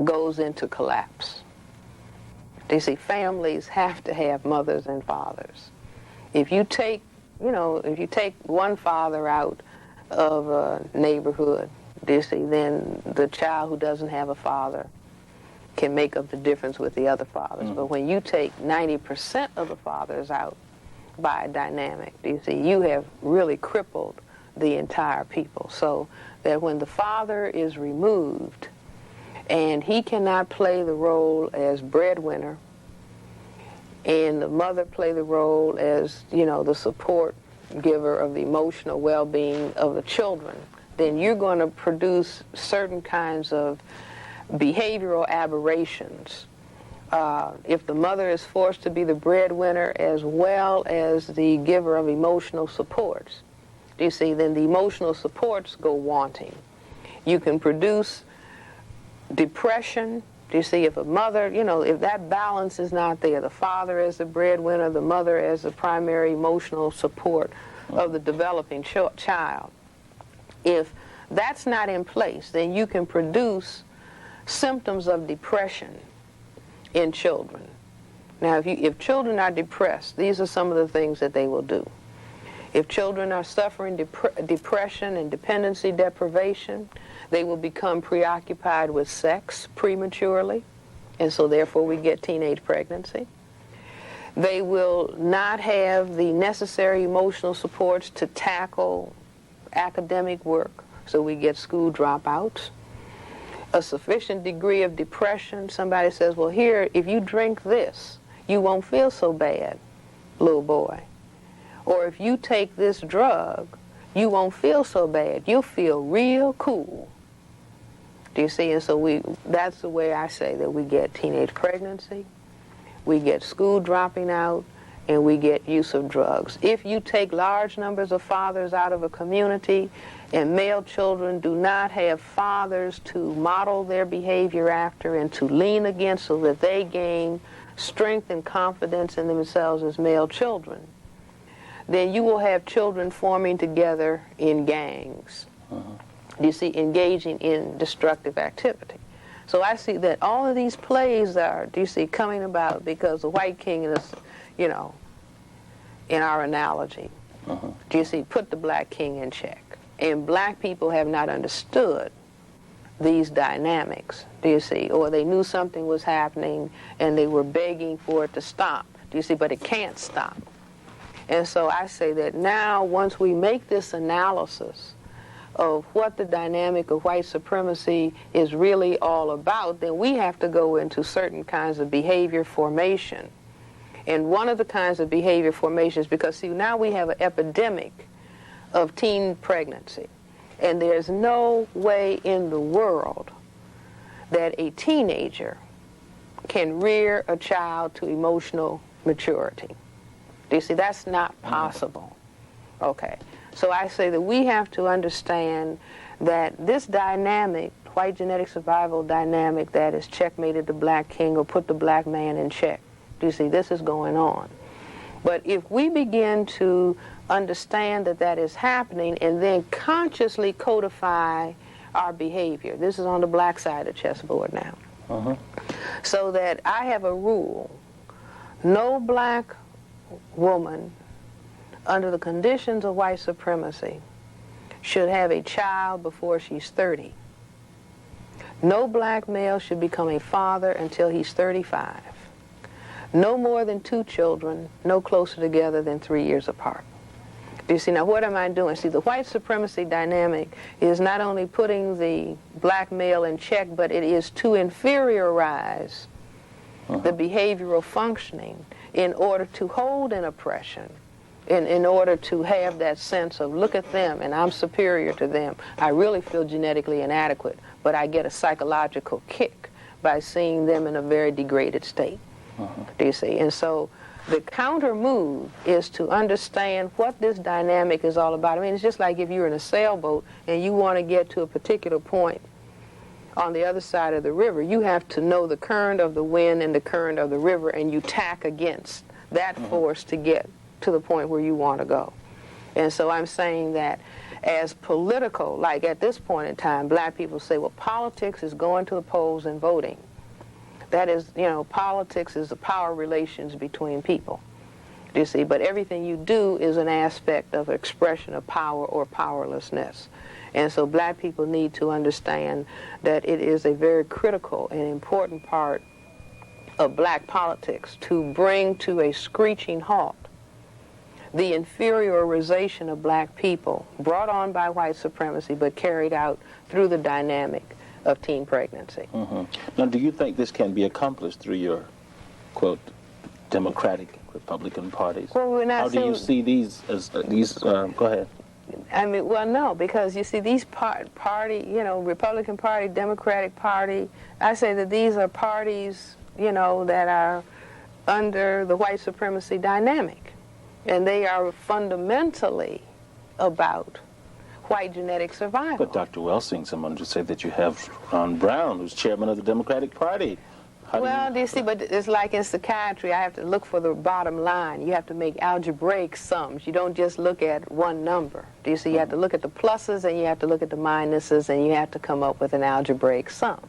goes into collapse. You see, families have to have mothers and fathers. If you take, if you take one father out of a neighborhood, you see, then the child who doesn't have a father can make up the difference with the other fathers. But when you take 90% of the fathers out by a dynamic, you see, you have really crippled the entire people. So that when the father is removed and he cannot play the role as breadwinner, and the mother play the role as, the support giver of the emotional well-being of the children, then you're going to produce certain kinds of behavioral aberrations. If the mother is forced to be the breadwinner as well as the giver of emotional supports, you see, then the emotional supports go wanting. You can produce depression. You see, if a mother, if that balance is not there, the father as the breadwinner, the mother as the primary emotional support of the developing child, if that's not in place, then you can produce symptoms of depression in children. Now, if children are depressed, these are some of the things that they will do. If children are suffering depression and dependency deprivation, they will become preoccupied with sex prematurely, and so therefore we get teenage pregnancy. They will not have the necessary emotional supports to tackle academic work, so we get school dropouts. A sufficient degree of depression, somebody says, well, here, if you drink this, you won't feel so bad, little boy. Or if you take this drug, you won't feel so bad. You'll feel real cool. Do you see? And so that's the way I say that we get teenage pregnancy, we get school dropping out, and we get use of drugs. If you take large numbers of fathers out of a community and male children do not have fathers to model their behavior after and to lean against so that they gain strength and confidence in themselves as male children, then you will have children forming together in gangs. You see, engaging in destructive activity. So I see that all of these plays are, do you see, coming about because the white king is, in our analogy, do you see, put the black king in check. And black people have not understood these dynamics, do you see, or they knew something was happening and they were begging for it to stop, do you see, but it can't stop. And so I say that now, once we make this analysis of what the dynamic of white supremacy is really all about, then we have to go into certain kinds of behavior formation. And one of the kinds of behavior formation is because, see, now we have an epidemic of teen pregnancy. And there's no way in the world that a teenager can rear a child to emotional maturity. Do you see? That's not possible. Okay. So I say that we have to understand that this dynamic, white genetic survival dynamic that has checkmated the black king or put the black man in check, do you see, this is going on. But if we begin to understand that that is happening and then consciously codify our behavior, this is on the black side of the chessboard now, so that I have a rule: no black woman under the conditions of white supremacy should have a child before she's 30. No black male should become a father until he's 35. No more than 2 children, no closer together than 3 years apart. Do you see? Now, what am I doing? See, the white supremacy dynamic is not only putting the black male in check, but it is to inferiorize the behavioral functioning in order to hold an oppression, in order to have that sense of, look at them and I'm superior to them. I really feel genetically inadequate, but I get a psychological kick by seeing them in a very degraded state. Do you see? And so the counter move is to understand what this dynamic is all about. I mean, it's just like if you're in a sailboat and you want to get to a particular point on the other side of the river, you have to know the current of the wind and the current of the river, and you tack against that force to get to the point where you want to go. And so I'm saying that as political, like at this point in time, black people say, well, politics is going to the polls and voting. That is, you know, politics is the power relations between people, you see, but everything you do is an aspect of expression of power or powerlessness. And so black people need to understand that it is a very critical and important part of black politics to bring to a screeching halt the inferiorization of black people brought on by white supremacy but carried out through the dynamic of teen pregnancy. Now, do you think this can be accomplished through your, quote, Democratic Republican parties? Well, we're not. How do you see these as go ahead. I mean, well, no, because you see these party, you know, Republican Party, Democratic Party, I say that these are parties, you know, that are under the white supremacy dynamic. And they are fundamentally about white genetic survival. But Dr. Welsing, someone just said that you have Ron Brown, who's chairman of the Democratic Party. Well, do you see, but it's like in psychiatry, I have to look for the bottom line. You have to make algebraic sums. You don't just look at one number. Do you see? You have to look at the pluses and you have to look at the minuses and you have to come up with an algebraic sum.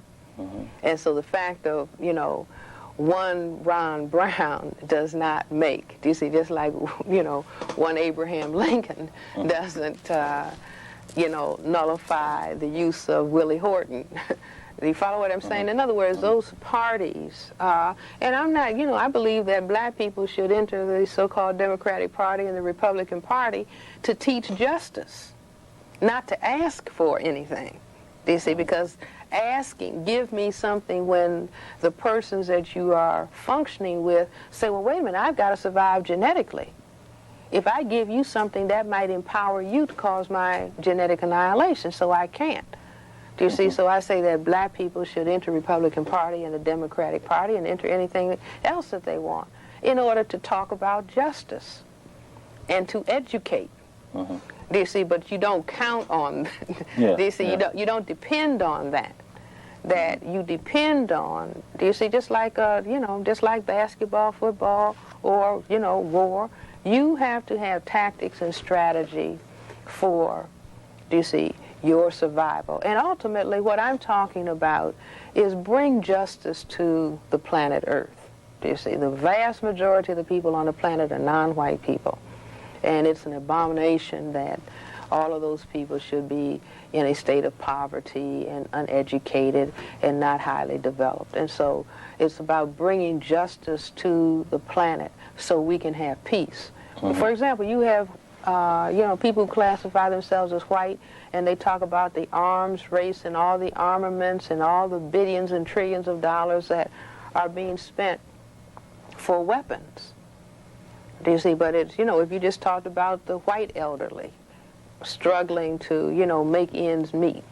And so the fact of, you know, one Ron Brown does not make, do you see, just like, you know, one Abraham Lincoln doesn't, you know, nullify the use of Willie Horton. Do you follow what I'm saying? In other words, those parties, and I'm not, you know, I believe that black people should enter the so-called Democratic Party and the Republican Party to teach justice, not to ask for anything. Do you see? Because asking, give me something, when the persons that you are functioning with say, well, wait a minute, I've got to survive genetically. If I give you something, that might empower you to cause my genetic annihilation, so I can't. Do you see? So I say that black people should enter Republican Party and the Democratic Party and enter anything else that they want in order to talk about justice and to educate. Do you see? But you don't count on, do you see? You don't depend on that. That you depend on, do you see, just like, you know, just like basketball, football, or, you know, war, you have to have tactics and strategy for, do you see, your survival. And ultimately what I'm talking about is bring justice to the planet Earth. Do you see? The vast majority of the people on the planet are non-white people. And it's an abomination that all of those people should be in a state of poverty and uneducated and not highly developed. And so it's about bringing justice to the planet so we can have peace. For example, you have you know, people who classify themselves as white, and they talk about the arms race and all the armaments and all the billions and trillions of dollars that are being spent for weapons. Do you see? But it's, you know, if you just talked about the white elderly struggling to, you know, make ends meet,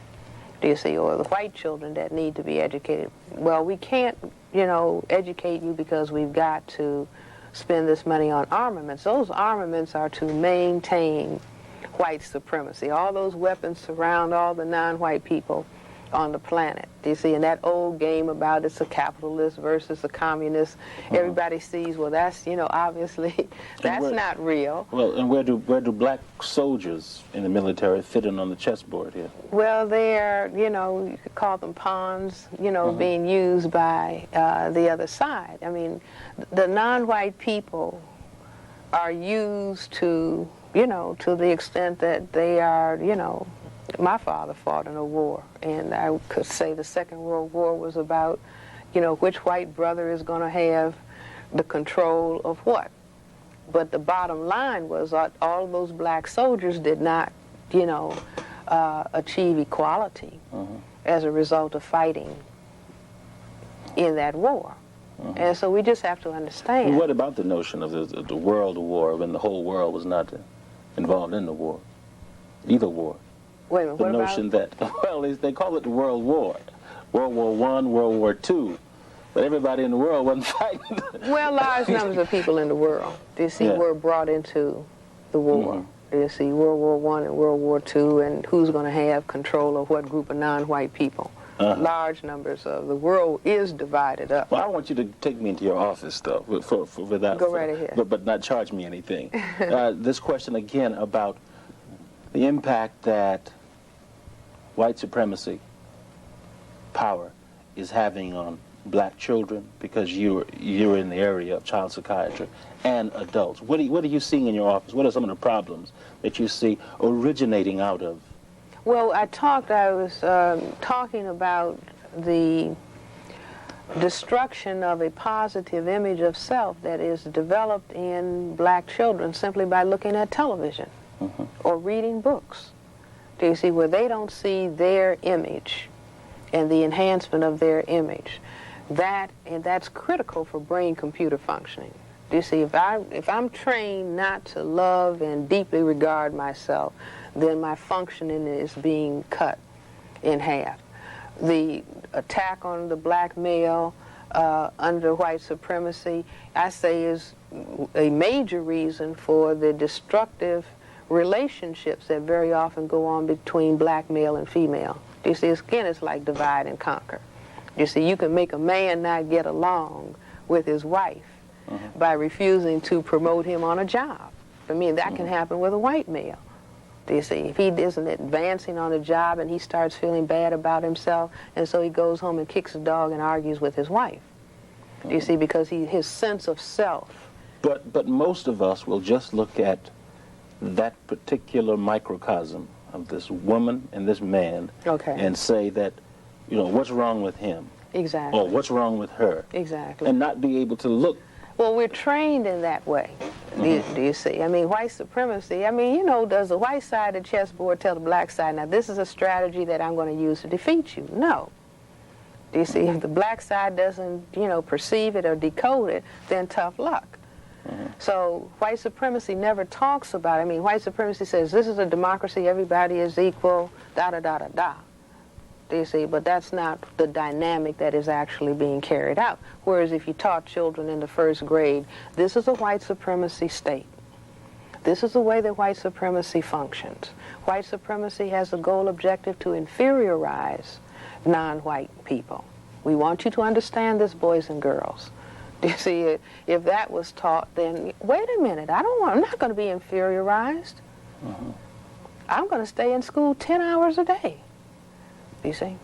do you see, or the white children that need to be educated. Well, we can't, you know, educate you because we've got to spend this money on armaments. Those armaments are to maintain white supremacy. All those weapons surround all the non-white people on the planet. Do you see? And that old game about it's a capitalist versus a communist, everybody sees, well, that's, you know, obviously that's not real. Well, and where do black soldiers in the military fit in on the chessboard here? Well, they're, you know, you could call them pawns, you know, being used by the other side. I mean, the non-white people are used to, you know, to the extent that they are, you know, my father fought in a war, and I could say the Second World War was about, you know, which white brother is going to have the control of what. But the bottom line was all of those black soldiers did not, you know, achieve equality as a result of fighting in that war. And so we just have to understand. Well, what about the notion of the world war when the whole world was not involved in the war, either war? Wait a minute, the notion that, well, they call it the World War. World War I, World War II. But everybody in the world wasn't fighting. Well, large numbers of people in the world, do you see, were brought into the war. Do you see, World War I and World War II, and who's going to have control of what group of non-white people. Large numbers of the world is divided up. Well, I want you to take me into your office, though, without... Go right ahead. But not charge me anything. This question again about the impact that white supremacy power is having on black children, because you're in the area of child psychiatry, and adults. What are you seeing in your office? What are some of the problems that you see originating out of? Well, I was talking about the destruction of a positive image of self that is developed in black children simply by looking at television or reading books. Do you see, where they don't see their image and the enhancement of their image? That's critical for brain-computer functioning. Do you see, if I'm trained not to love and deeply regard myself, then my functioning is being cut in half. The attack on the black male under white supremacy, I say, is a major reason for the destructive relationships that very often go on between black male and female. Do you see, again, it's like divide and conquer. You see, you can make a man not get along with his wife by refusing to promote him on a job. I mean, that can happen with a white male. Do you see, if he isn't advancing on a job and he starts feeling bad about himself, and so he goes home and kicks a dog and argues with his wife. Do you see, because his sense of self. But most of us will just look at that particular microcosm of this woman and this man and say that, what's wrong with him? Exactly. Or what's wrong with her? Exactly. And not be able to look. Well, we're trained in that way. Do you see? I mean, white supremacy, does the white side of the chessboard tell the black side, now this is a strategy that I'm going to use to defeat you? No. Do you see? If the black side doesn't, perceive it or decode it, then tough luck. So white supremacy never talks about it. I mean, white supremacy says this is a democracy, everybody is equal, da-da-da-da-da. Do you see? But that's not the dynamic that is actually being carried out. Whereas if you taught children in the first grade, this is a white supremacy state. This is the way that white supremacy functions. White supremacy has the goal objective to inferiorize non-white people. We want you to understand this, boys and girls. Do you see, if that was taught, then wait a minute, I'm not going to be inferiorized. I'm going to stay in school 10 hours a day. You see?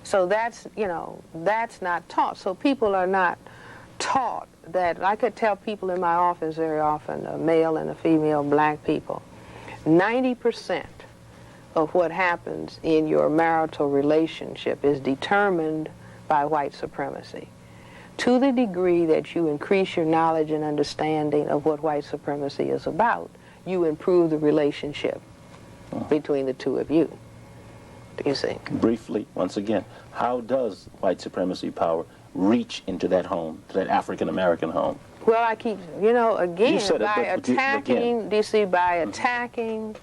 So that's not taught. So people are not taught that. I could tell people in my office very often, a male and a female black people, 90% of what happens in your marital relationship is determined by white supremacy. To the degree that you increase your knowledge and understanding of what white supremacy is about, you improve the relationship between the two of you. Do you see? Briefly, once again, how does white supremacy power reach into that home, to that African-American home? Well, I keep, again, by attacking, do you see, by attacking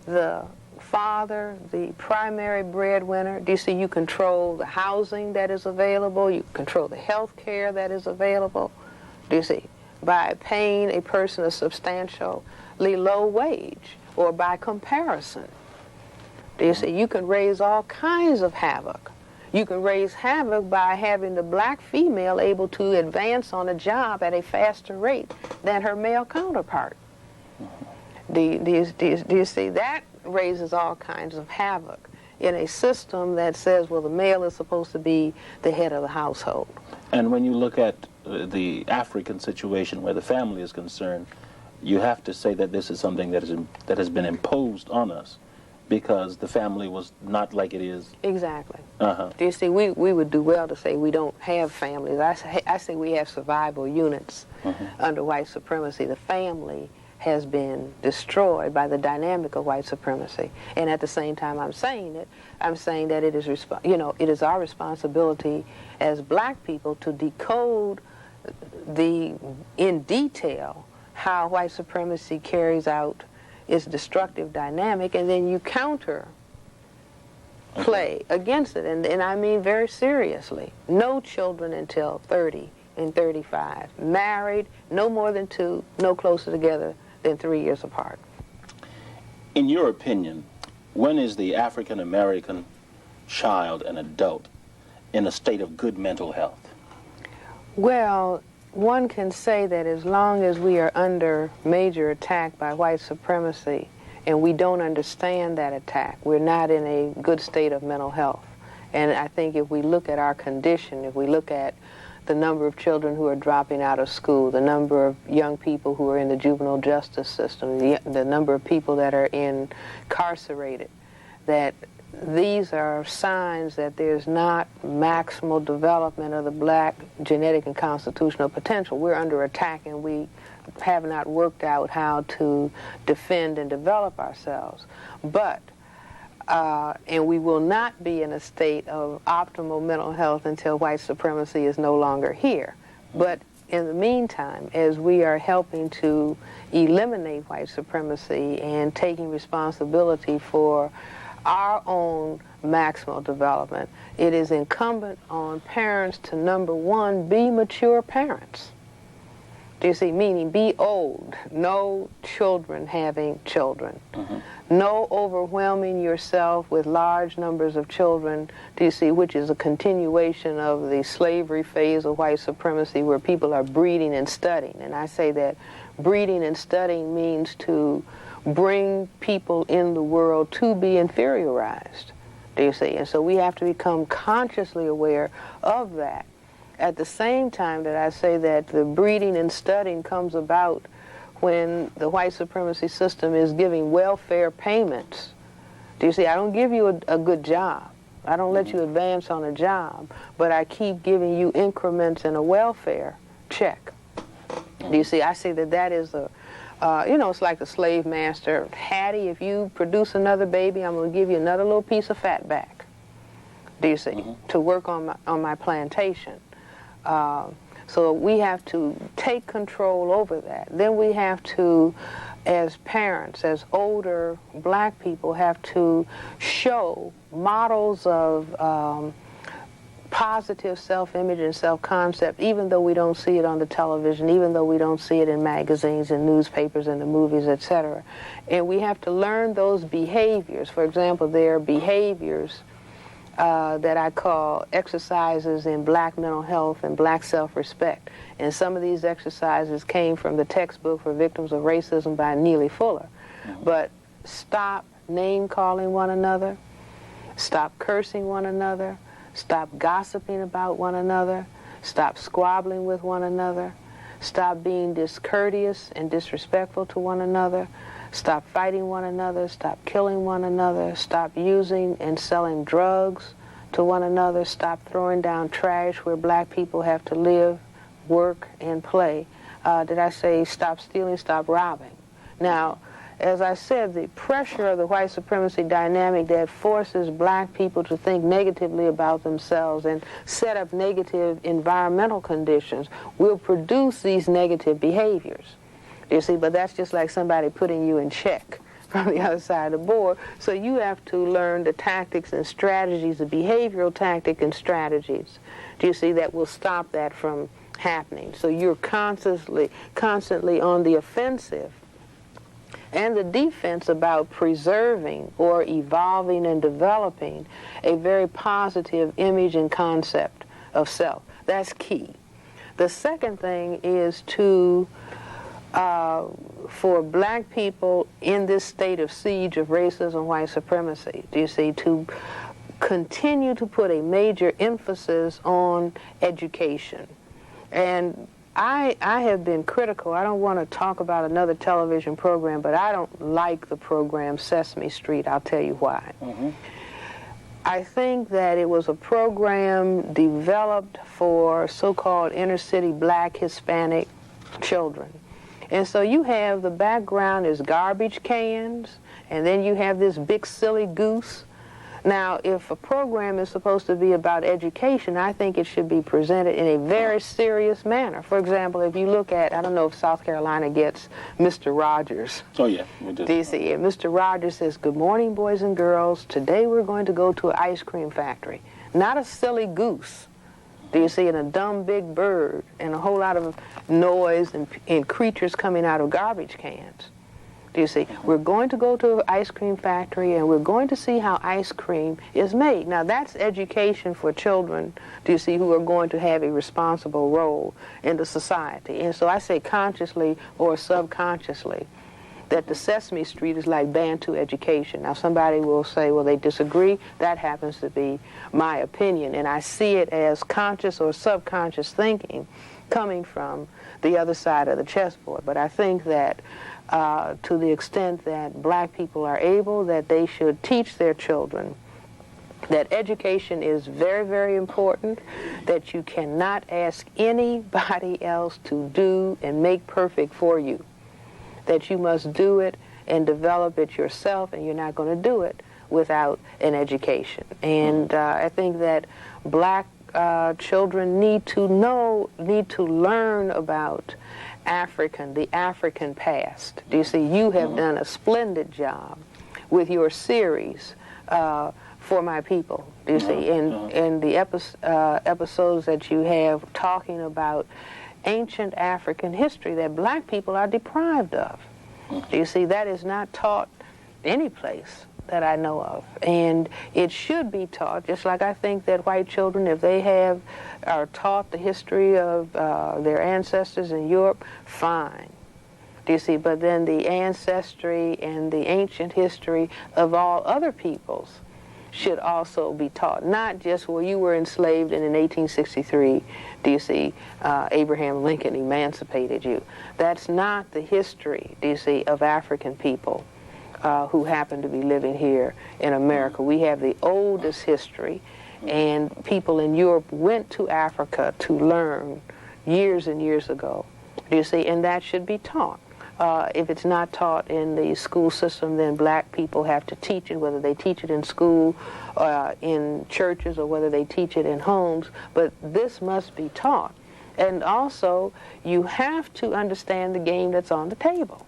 the father, the primary breadwinner. Do you see, you control the housing that is available, you control the health care that is available. Do you see? By paying a person a substantially low wage, or by comparison. Do you see? You can raise all kinds of havoc. You can raise havoc by having the black female able to advance on a job at a faster rate than her male counterpart. Do you see? That raises all kinds of havoc in a system that says, well, the male is supposed to be the head of the household. And when you look at the African situation where the family is concerned, you have to say that this is something that has been imposed on us, because the family was not like it is. Exactly. Do you see, we would do well to say we don't have families. I say we have survival units under white supremacy. The family has been destroyed by the dynamic of white supremacy. And at the same time I'm saying that it is it is our responsibility as black people to decode in detail how white supremacy carries out its destructive dynamic, and then you counter play against it, and I mean very seriously. No children until 30 and 35. Married, no more than 2, no closer together than 3 years apart. In your opinion, when is the African American child and adult in a state of good mental health? Well, one can say that as long as we are under major attack by white supremacy and we don't understand that attack. We're not in a good state of mental health. And I think if we look at our condition, if we look at the number of children who are dropping out of school, the number of young people who are in the juvenile justice system, the number of people that are incarcerated, that these are signs that there's not maximal development of the black genetic and constitutional potential. We're under attack, and we have not worked out how to defend and develop ourselves. But and we will not be in a state of optimal mental health until white supremacy is no longer here. But in the meantime, as we are helping to eliminate white supremacy and taking responsibility for our own maximal development, it is incumbent on parents to, number one, be mature parents. Do you see? Meaning be old, no children having children. No overwhelming yourself with large numbers of children, do you see, which is a continuation of the slavery phase of white supremacy where people are breeding and studying. And I say that breeding and studying means to bring people in the world to be inferiorized, do you see? And so we have to become consciously aware of that. At the same time that I say that the breeding and studying comes about when the white supremacy system is giving welfare payments. Do you see? I don't give you a good job. I don't let you advance on a job, but I keep giving you increments in a welfare check. Do you see? I say that that is a, it's like the slave master. Hattie, if you produce another baby, I'm going to give you another little piece of fat back. Do you see? To work on my plantation. So we have to take control over that. Then we have to, as parents, as older black people, have to show models of positive self-image and self-concept, even though we don't see it on the television, even though we don't see it in magazines and newspapers and the movies, etc. And we have to learn those behaviors. For example, there are behaviors that I call exercises in black mental health and black self-respect. And some of these exercises came from the textbook for victims of racism by Neely Fuller. But stop name-calling one another, stop cursing one another, stop gossiping about one another, stop squabbling with one another, stop being discourteous and disrespectful to one another, stop fighting one another, stop killing one another, stop using and selling drugs to one another, stop throwing down trash where black people have to live, work, and play. Did I say stop stealing, stop robbing? Now, as I said, the pressure of the white supremacy dynamic that forces black people to think negatively about themselves and set up negative environmental conditions will produce these negative behaviors. You see, but that's just like somebody putting you in check from the other side of the board. So you have to learn the tactics and strategies, the behavioral tactics and strategies, do you see, that will stop that from happening. So you're constantly on the offensive and the defense about preserving or evolving and developing a very positive image and concept of self. That's key. The second thing is to for black people in this state of siege of racism, white supremacy, do you see, to continue to put a major emphasis on education. And I have been critical. I don't want to talk about another television program, but I don't like the program Sesame Street. I'll tell you why. I think that it was a program developed for so-called inner-city black Hispanic children. And so you have the background is garbage cans, and then you have this big silly goose. Now, if a program is supposed to be about education, I think it should be presented in a very serious manner. For example, if you look at, I don't know if South Carolina gets Mr. Rogers. Oh, yeah. We do. DC, and Mr. Rogers says, "Good morning, boys and girls. Today we're going to go to an ice cream factory." Not a silly goose. Do you see, and a dumb big bird and a whole lot of noise and creatures coming out of garbage cans. Do you see? We're going to go to an ice cream factory and we're going to see how ice cream is made. Now that's education for children, do you see, who are going to have a responsible role in the society. And so I say consciously or subconsciously, that the Sesame Street is like Bantu education. Now somebody will say, well, they disagree. That happens to be my opinion, and I see it as conscious or subconscious thinking coming from the other side of the chessboard. But I think that to the extent that black people are able, that they should teach their children that education is very, very important, that you cannot ask anybody else to do and make perfect for you, that you must do it and develop it yourself, and you're not going to do it without an education. And I think that black children need to learn about the African past. Do you see, you have done a splendid job with your series, For My People, do you see, in the episodes that you have talking about ancient African history that black people are deprived of. Do you see, that is not taught any place that I know of, and it should be taught, just like I think that white children, if they are taught the history of their ancestors in Europe, fine. Do you see, but then the ancestry and the ancient history of all other peoples should also be taught, not just, well, you were enslaved and in 1863, do you see, Abraham Lincoln emancipated you. That's not the history, do you see, of African people who happen to be living here in America. We have the oldest history, and people in Europe went to Africa to learn years and years ago, do you see, and that should be taught. If it's not taught in the school system, then black people have to teach it, whether they teach it in school, in churches, or whether they teach it in homes. But this must be taught. And also, you have to understand the game that's on the table.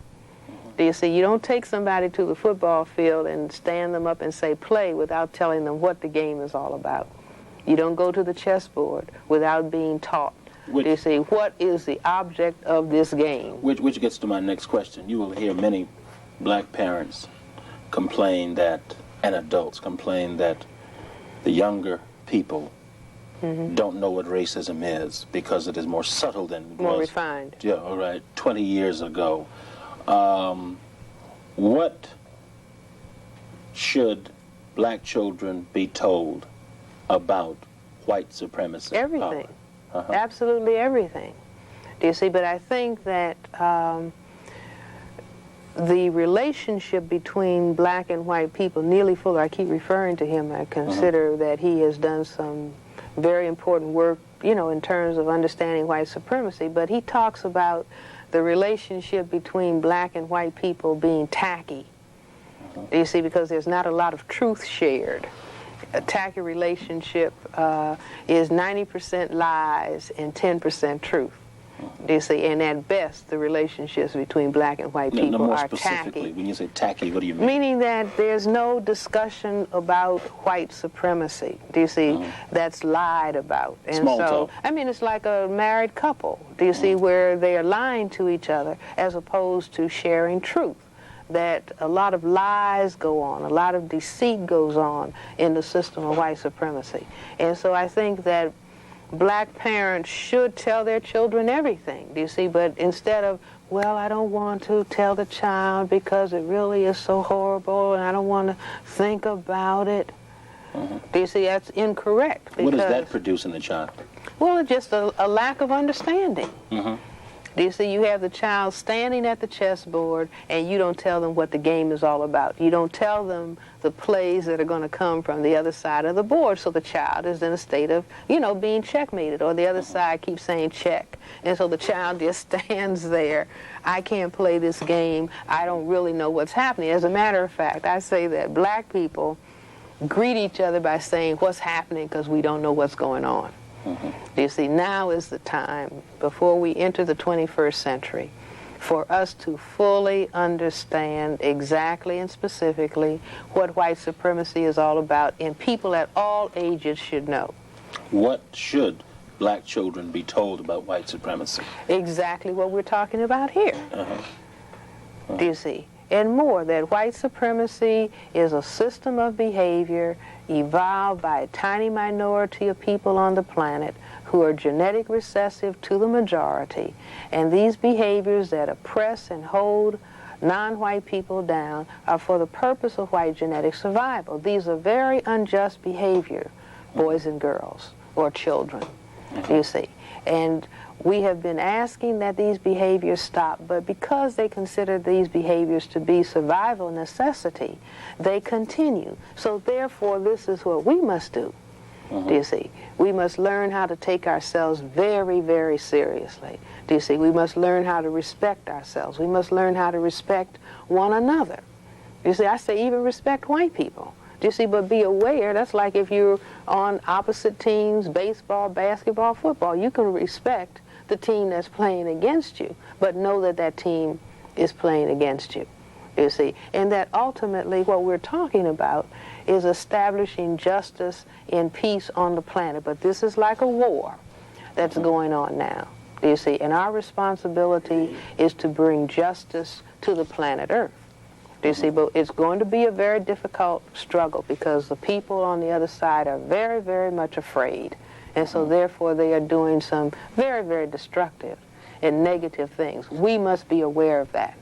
Do you see, you don't take somebody to the football field and stand them up and say, play, without telling them what the game is all about. You don't go to the chessboard without being taught. They say, what is the object of this game? Which gets to my next question. You will hear many black parents complain that, and adults complain that the younger people don't know what racism is because it is more subtle than it was. More refined. Yeah, all right, 20 years ago. What should black children be told about white supremacy? Everything. Absolutely everything. Do you see? But I think that the relationship between black and white people, Neely Fuller, I keep referring to him, I consider that he has done some very important work, you know, in terms of understanding white supremacy, but he talks about the relationship between black and white people being tacky. Do you see? Because there's not a lot of truth shared. A tacky relationship is 90% lies and 10% truth. Do you see? And at best, the relationships between black and white people more are specifically, tacky. when you say tacky, what do you mean? Meaning that there's no discussion about white supremacy. Do you see? That's lied about. And Small talk. I mean, it's like a married couple. Do you see? Where they are lying to each other as opposed to sharing truth. That a lot of lies go on, a lot of deceit goes on in the system of white supremacy. And so I think that black parents should tell their children everything, do you see? But instead of, well, I don't want to tell the child because it really is so horrible and I don't want to think about it. Do you see? That's incorrect. What does that produce in the child? Well, it's just a lack of understanding. Do you see, you have the child standing at the chessboard and you don't tell them what the game is all about. You don't tell them the plays that are going to come from the other side of the board, so the child is in a state of, you know, being checkmated, or the other side keeps saying check. And so the child just stands there. I can't play this game. I don't really know what's happening. As a matter of fact, I say that black people greet each other by saying what's happening because we don't know what's going on. You see, now is the time, before we enter the 21st century, for us to fully understand exactly and specifically what white supremacy is all about, and people at all ages should know. What should black children be told about white supremacy? Exactly what we're talking about here. Do you see? And more, that white supremacy is a system of behavior evolved by a tiny minority of people on the planet who are genetic recessive to the majority. And these behaviors that oppress and hold non-white people down are for the purpose of white genetic survival. These are very unjust behavior, boys and girls, or children, you see. And we have been asking that these behaviors stop, but because they consider these behaviors to be survival necessity, they continue. So therefore, this is what we must do. Do you see? We must learn how to take ourselves very, very seriously. Do you see? We must learn how to respect ourselves. We must learn how to respect one another. You see, I say even respect white people. Do you see? But be aware, that's like if you're on opposite teams, baseball, basketball, football, you can respect the team that's playing against you, but know that that team is playing against you. You see? And that ultimately what we're talking about is establishing justice and peace on the planet. But this is like a war that's going on now. Do you see? And our responsibility is to bring justice to the planet Earth. Do you see? But it's going to be a very difficult struggle because the people on the other side are very, very much afraid. And so therefore they are doing some very, very destructive and negative things. We must be aware of that.